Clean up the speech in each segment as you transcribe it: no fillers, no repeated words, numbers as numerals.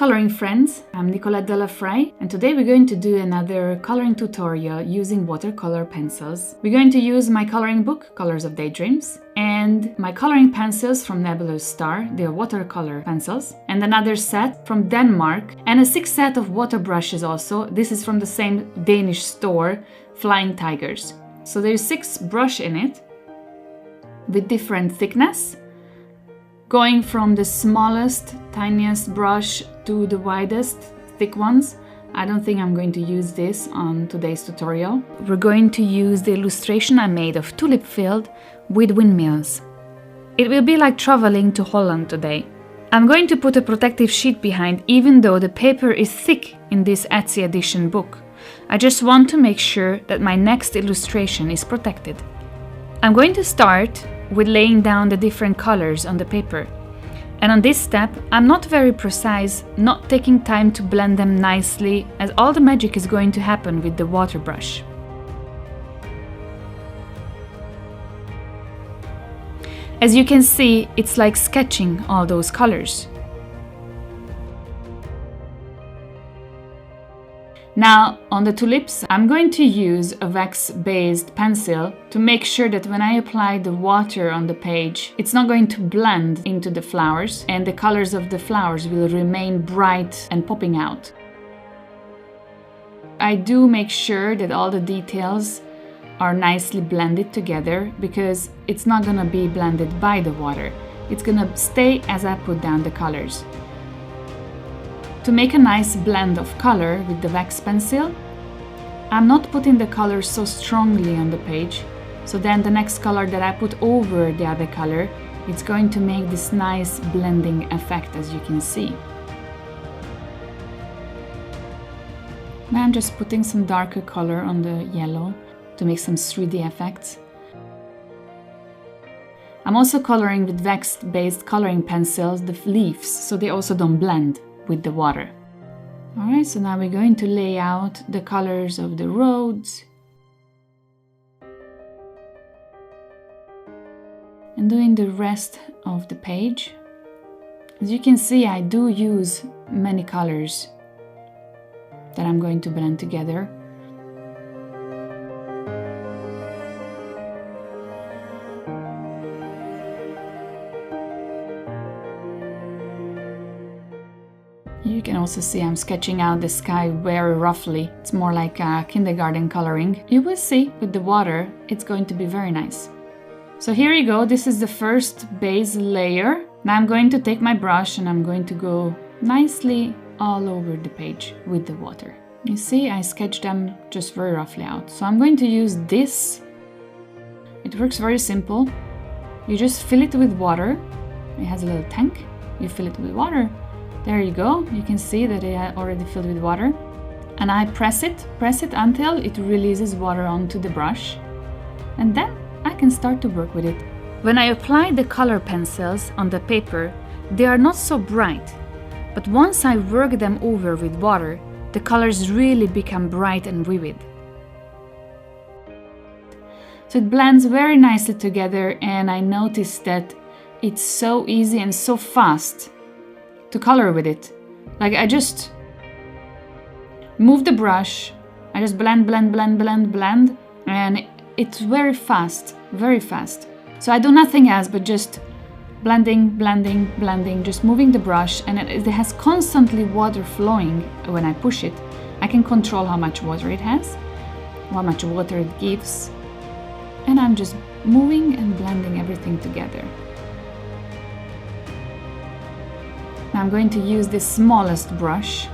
coloring friends, I'm Nicolette Delafray, and today we're going to do another coloring tutorial using watercolor pencils. We're going to use my coloring book, Colors of Daydreams, and my coloring pencils from Nebulous Star, they're watercolor pencils, and another set from Denmark, and a 6th set of water brushes also. This is from the same Danish store, Flying Tigers. So there's 6 brush in it, with different thickness, going from the smallest, tiniest brush to the widest, thick ones. I don't think I'm going to use this on today's tutorial. We're going to use the illustration I made of tulip field with windmills. It will be like traveling to Holland today. I'm going to put a protective sheet behind, even though the paper is thick in this Etsy edition book. I just want to make sure that my next illustration is protected. I'm going to start with laying down the different colors on the paper. And on this step, I'm not very precise, not taking time to blend them nicely, as all the magic is going to happen with the water brush. As you can see, it's like sketching all those colors. Now, on the tulips, I'm going to use a wax-based pencil to make sure that when I apply the water on the page, it's not going to blend into the flowers and the colors of the flowers will remain bright and popping out. I do make sure that all the details are nicely blended together because it's not going to be blended by the water. It's going to stay as I put down the colors. To make a nice blend of color with the wax pencil, I'm not putting the color so strongly on the page, so then the next color that I put over the other color, it's going to make this nice blending effect, as you can see. Now I'm just putting some darker color on the yellow to make some 3D effects. I'm also coloring with wax-based coloring pencils the leaves, so they also don't blend with the water. Alright, so now we're going to lay out the colors of the roads. And doing the rest of the page. As you can see, I do use many colors that I'm going to blend together. You can also see I'm sketching out the sky very roughly. It's more like kindergarten coloring. You will see with the water, it's going to be very nice. So here you go, this is the first base layer. Now I'm going to take my brush and I'm going to go nicely all over the page with the water. You see, I sketched them just very roughly out. So I'm going to use this. It works very simple. You just fill it with water. It has a little tank. You fill it with water. There you go, you can see that it already filled with water. And I press it until it releases water onto the brush. And then I can start to work with it. When I apply the color pencils on the paper, they are not so bright. But once I work them over with water, the colors really become bright and vivid. So it blends very nicely together, and I noticed that it's so easy and so fast to color with it. Like I just move the brush, I just blend, and it's very fast, very fast. So I do nothing else but just blending, just moving the brush, and it has constantly water flowing when I push it. I can control how much water it has, how much water it gives, and I'm just moving and blending everything together. Now I'm going to use the smallest brush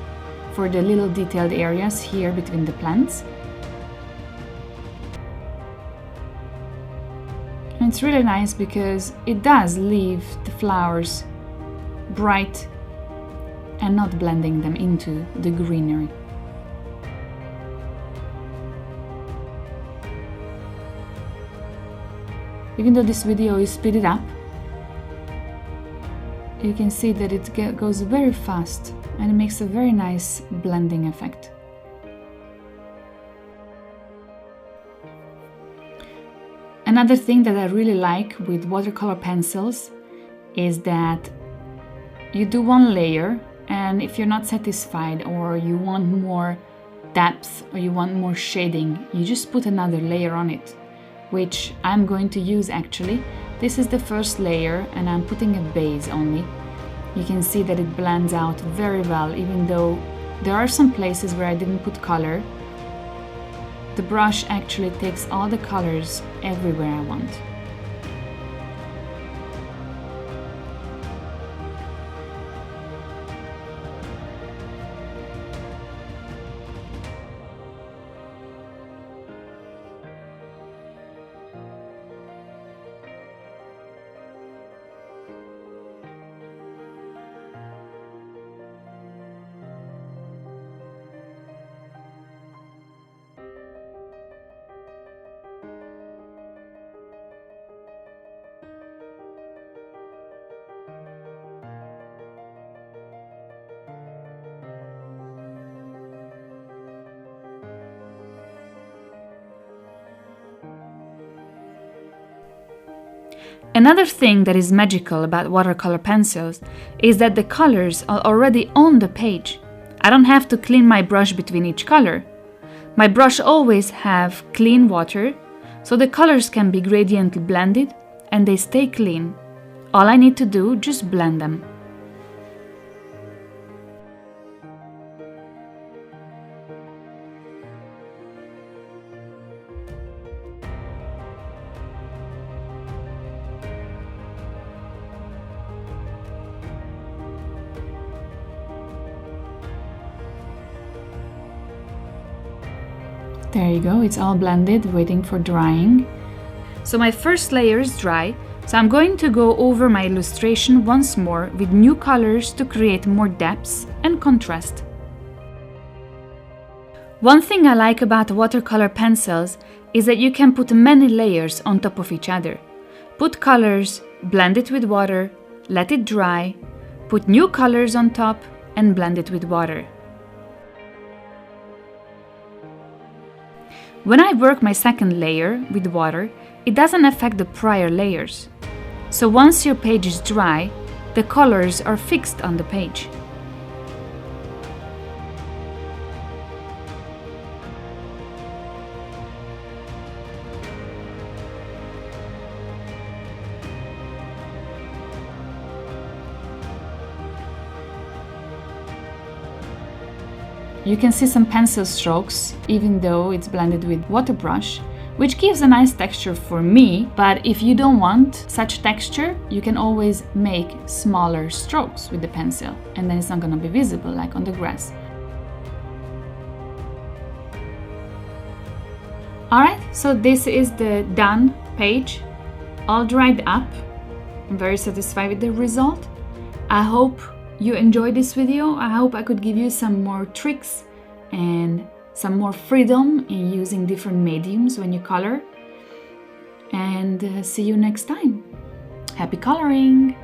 for the little detailed areas here between the plants. And it's really nice because it does leave the flowers bright and not blending them into the greenery. Even though this video is speeded up, you can see that it goes very fast and it makes a very nice blending effect. Another thing that I really like with watercolor pencils is that you do one layer and if you're not satisfied or you want more depth or you want more shading, you just put another layer on it, which I'm going to use actually. This is the first layer and I'm putting a base only. You can see that it blends out very well, even though there are some places where I didn't put color. The brush actually takes all the colors everywhere I want. Another thing that is magical about watercolor pencils is that the colors are already on the page. I don't have to clean my brush between each color. My brush always have clean water, so the colors can be gradiently blended and they stay clean. All I need to do, just blend them. There you go, it's all blended, waiting for drying. So my first layer is dry, so I'm going to go over my illustration once more with new colors to create more depth and contrast. One thing I like about watercolor pencils is that you can put many layers on top of each other. Put colors, blend it with water, let it dry, put new colors on top and blend it with water. When I work my second layer with water, it doesn't affect the prior layers. So once your page is dry, the colors are fixed on the page. You can see some pencil strokes, even though it's blended with water brush, which gives a nice texture for me, but if you don't want such texture, you can always make smaller strokes with the pencil, and then it's not gonna be visible like on the grass. Alright, so this is the done page, all dried up. I'm very satisfied with the result. I hope you enjoyed this video. I hope I could give you some more tricks and some more freedom in using different mediums when you color. And see you next time. Happy coloring!